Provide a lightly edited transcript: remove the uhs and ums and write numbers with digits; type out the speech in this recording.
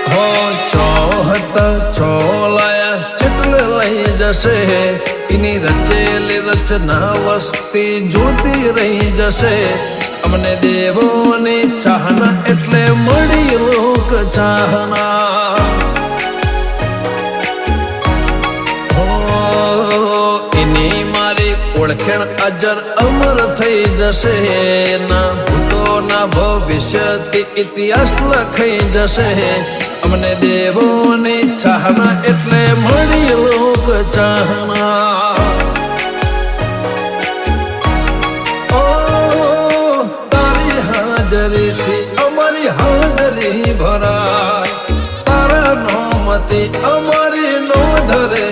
હો ચોહત ચોલાયા ચિટલ લઈ જશે એની રચેલી રચના વસ્તી જોતી રહી જશે અમને દેવોની ચાહના એટલે મળી લોક ચાહના એની મારી ઓળખેણ અજર અમર થઈ જશે ના ભૂતો ના ભવિષ્યથી ઇતિહાસ લખાઈ જશે અમને દેવોની ચાહના એટલે મળી લોક ચાહના તારી હાજરીથી અમારી હાજરી ભરાય તારા નોમથી અમારી નો ધરે